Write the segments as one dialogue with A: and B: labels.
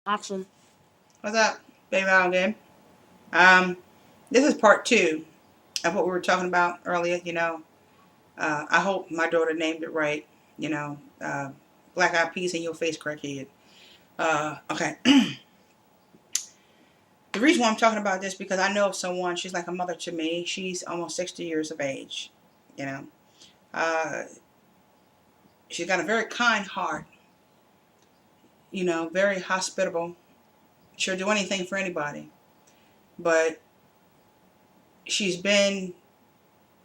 A: Action.
B: What's up, baby? All good. Um, this is part two of what we were talking about earlier. I hope my daughter named it right. You know, uh, black eyed peas in your face, crackhead. Okay. The reason why I'm talking about this because I know of someone. She's like a mother to me. She's almost 60 years of age. You know, uh, she's got a very kind heart. Very hospitable. She'll do anything for anybody. But she's been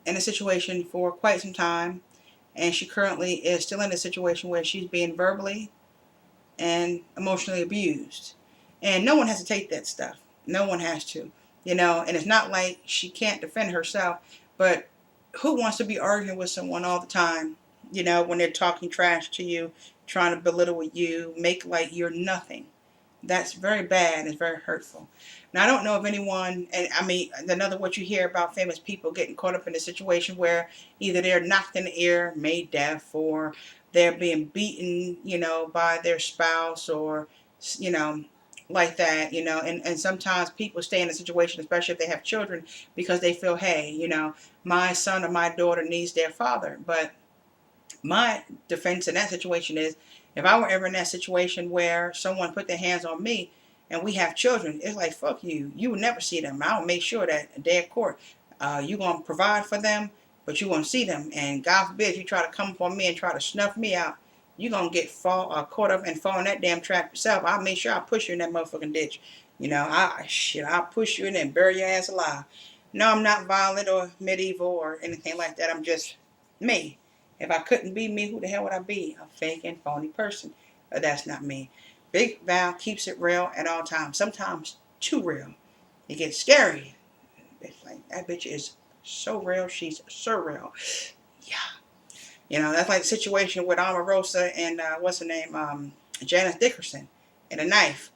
B: in a situation for quite some time, and she currently is still in a situation where she's being verbally and emotionally abused. And no one has to take that stuff. No one has to. And it's not like she can't defend herself, but who wants to be arguing with someone all the time, when they're talking trash to you, trying to belittle you, make like you're nothing? That's very bad. It's very hurtful. Now, I don't know if anyone, and I mean, another what you hear about famous people getting caught up in a situation where either they're knocked in the ear, made deaf, or they're being beaten, by their spouse or, you know, like that, and sometimes people stay in a situation, especially if they have children, because they feel, hey, my son or my daughter needs their father. But my defense in that situation is if I were ever in that situation where someone put their hands on me and we have children, it's like, fuck you. You will never see them. I'll make sure that a day at court, you're going to provide for them, but you won't see them. And God forbid you try to come up on me and try to snuff me out. You're going to get caught up and fall in that damn trap yourself. I'll make sure I push you in that motherfucking ditch. I'll push you in there and bury your ass alive. No, I'm not violent or medieval or anything like that. I'm just me. If I couldn't be me, who the hell would I be? A fake and phony person. But that's not me. Big Val keeps it real at all times. Sometimes too real. It gets scary. It's like, that bitch is so real. She's surreal. Yeah. That's like the situation with Omarosa and, what's her name? Janice Dickerson and a knife.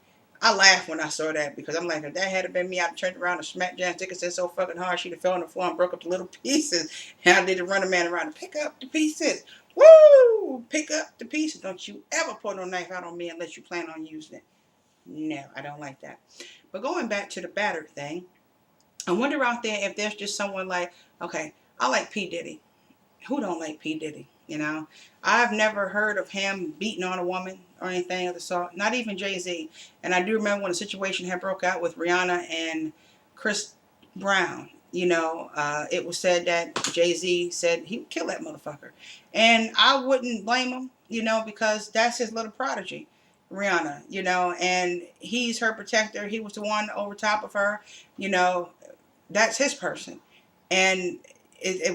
B: I laughed when I saw that because I'm like, if that had been me, I'd turned around and smacked Janice Dickerson so fucking hard she'd have fell on the floor and broke up the little pieces. And I did the running man around to pick up the pieces. Woo! Pick up the pieces. Don't you ever pull no knife out on me unless you plan on using it. No, I don't like that. But going back to the battered thing, I wonder out there if there's just someone like, okay, I like P. Diddy. Who don't like P. Diddy? I've never heard of him beating on a woman or anything of the sort. Not even Jay-Z. And I do remember when the situation had broke out with Rihanna and Chris Brown. It was said that Jay-Z said he would kill that motherfucker. And I wouldn't blame him, because that's his little prodigy, Rihanna, and he's her protector. He was the one over top of her, you know, that's his person. And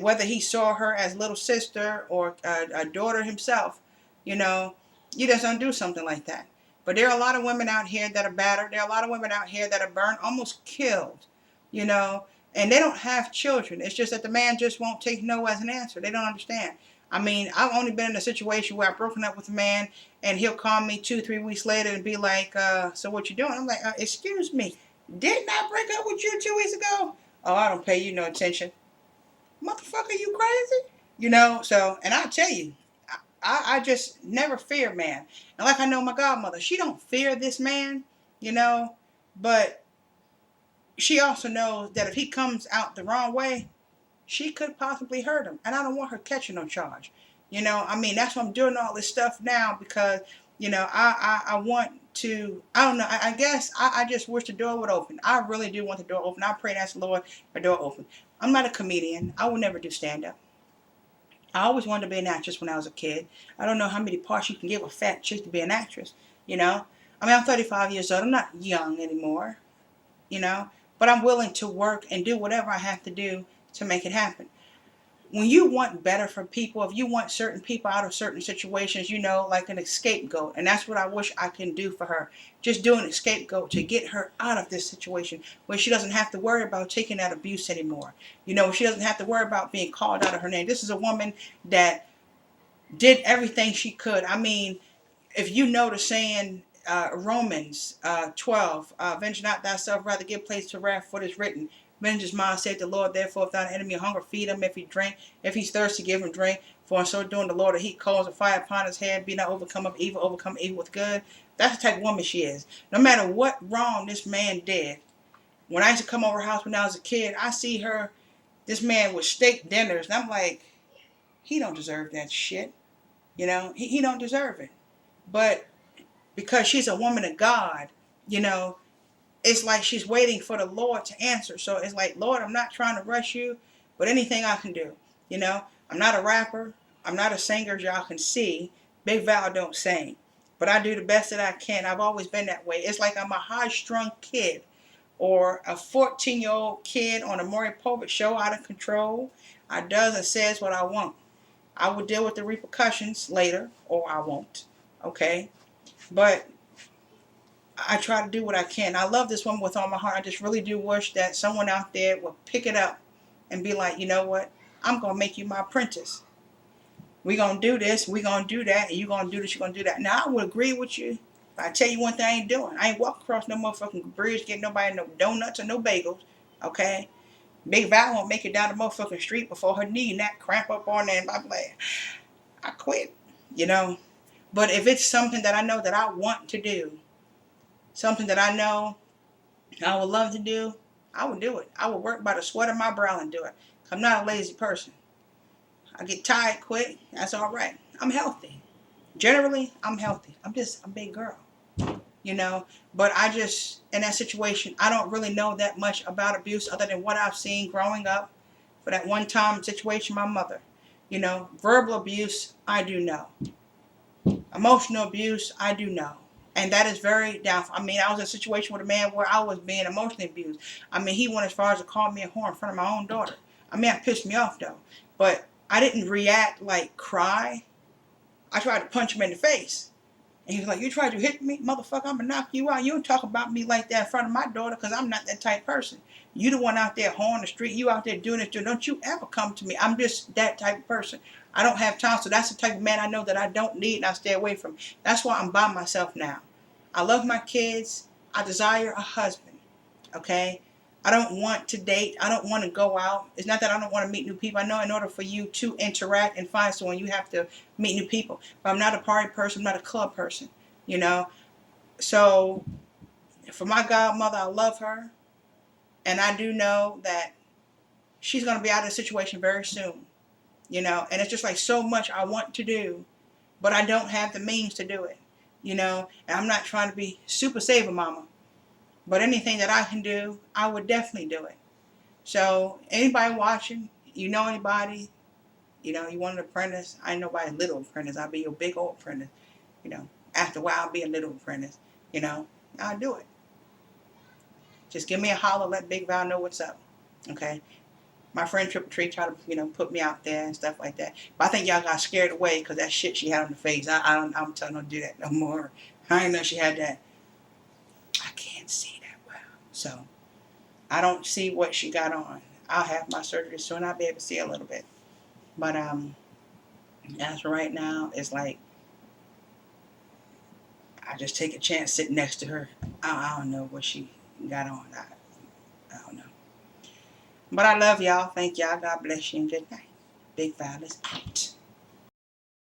B: whether he saw her as little sister or a daughter himself, you know, you just don't do something like that. But there are a lot of women out here that are battered. There are a lot of women out here that are burned, almost killed, you know, and they don't have children. It's just that the man just won't take no as an answer. They don't understand. I mean, I've only been in a situation where I've broken up with a man and he'll call me 2, 3 weeks later and be like, so what you doing? I'm like, excuse me, didn't I break up with you 2 weeks ago? Oh, I don't pay you no attention. Motherfucker, you crazy? So, and I'll tell you, I just never fear man. And like I know my godmother, she don't fear this man, you know, but she also knows that if he comes out the wrong way, she could possibly hurt him. And I don't want her catching no charge. I mean, that's why I'm doing all this stuff now because, I want to, I don't know, I guess I just wish the door would open. I really do want the door open. I pray and ask the Lord for the door open. I'm not a comedian. I will never do stand up. I always wanted to be an actress when I was a kid. I don't know how many parts you can give a fat chick to be an actress, you know? I mean, I'm 35 years old. I'm not young anymore, you know? But I'm willing to work and do whatever I have to do to make it happen. When you want better for people, if you want certain people out of certain situations, like an scapegoat, and that's what I wish I can do for her. Just doing a scapegoat to get her out of this situation where she doesn't have to worry about taking that abuse anymore. She doesn't have to worry about being called out of her name. This is a woman that did everything she could. I mean, if you know the saying, Romans 12, venture not thyself, rather give place to wrath, for it is written, vengeance mine, saith the Lord, therefore if thine enemy hunger, feed him, if he drink, if he's thirsty, give him drink, For in so doing, the Lord of heat calls a fire upon his head, be not overcome of evil, overcome evil with good. That's the type of woman she is. No matter what wrong this man did, when I used to come over her house when I was a kid, I see her, this man with steak dinners, and I'm like, he don't deserve that shit. You know, he don't deserve it. But because she's a woman of God, you know, it's like she's waiting for the Lord to answer. So it's like, Lord, I'm not trying to rush you, but anything I can do. You know, I'm not a rapper. I'm not a singer, as y'all can see. Big Val don't sing. But I do the best that I can. I've always been that way. It's like I'm a high-strung kid or a 14-year-old kid on a Maury Povich show, out of control. I does and says what I want. I will deal with the repercussions later, or I won't. Okay? But I try to do what I can. I love this woman with all my heart. I just really do wish that someone out there would pick it up and be like, you know what? I'm going to make you my apprentice. We're going to do this. We're going to do that. And you're going to do this. You're going to do that. Now, I would agree with you. But I tell you one thing I ain't doing. I ain't walking across no motherfucking bridge, getting nobody no donuts or no bagels. Okay? Big Val won't make it down the motherfucking street before her knee and that cramp up on there. And I'm like, I quit. You know? But if it's something that I know that I want to do, something that I know I would love to do, I would do it. I would work by the sweat of my brow and do it. I'm not a lazy person. I get tired quick. That's all right. I'm healthy. Generally, I'm healthy. I'm a big girl, you know. But I just, in that situation, I don't really know that much about abuse other than what I've seen growing up. For that one time situation, my mother, you know, verbal abuse, I do know. Emotional abuse, I do know. And that is very doubtful. I mean, I was in a situation with a man where I was being emotionally abused. I mean, he went as far as to call me a whore in front of my own daughter. I mean, that pissed me off, though. But I didn't react like cry. I tried to punch him in the face. And he was like, you tried to hit me? Motherfucker, I'm going to knock you out. You don't talk about me like that in front of my daughter because I'm not that type of person. You the one out there hoeing the street. You out there doing this. Don't you ever come to me. I'm just that type of person. I don't have time. So that's the type of man I know that I don't need and I stay away from. That's why I'm by myself now. I love my kids. I desire a husband. Okay? I don't want to date. I don't want to go out. It's not that I don't want to meet new people. I know in order for you to interact and find someone, you have to meet new people. But I'm not a party person. I'm not a club person. You know? So, for my godmother, I love her. And I do know that she's going to be out of the situation very soon. You know? And it's just like so much I want to do. But I don't have the means to do it. You know? And I'm not trying to be super saver mama. But anything that I can do, I would definitely do it. So anybody watching, you know anybody, you know, you want an apprentice, I ain't nobody's little apprentice. I'll be your big old apprentice. You know, after a while, I'll be a little apprentice. You know, I'll do it. Just give me a holler, let Big Val know what's up. Okay? My friend Triple Tree tried to, you know, put me out there and stuff like that. But I think y'all got scared away because that shit she had on the face. I'm telling her to do that no more. I didn't know she had that. I can't see that well. So, I don't see what she got on. I'll have my surgery soon. I'll be able to see a little bit. But as for right now, it's like I just take a chance sitting next to her. I don't know what she got on. I don't know. But I love y'all. Thank y'all. God bless you and good night. Big Val is out.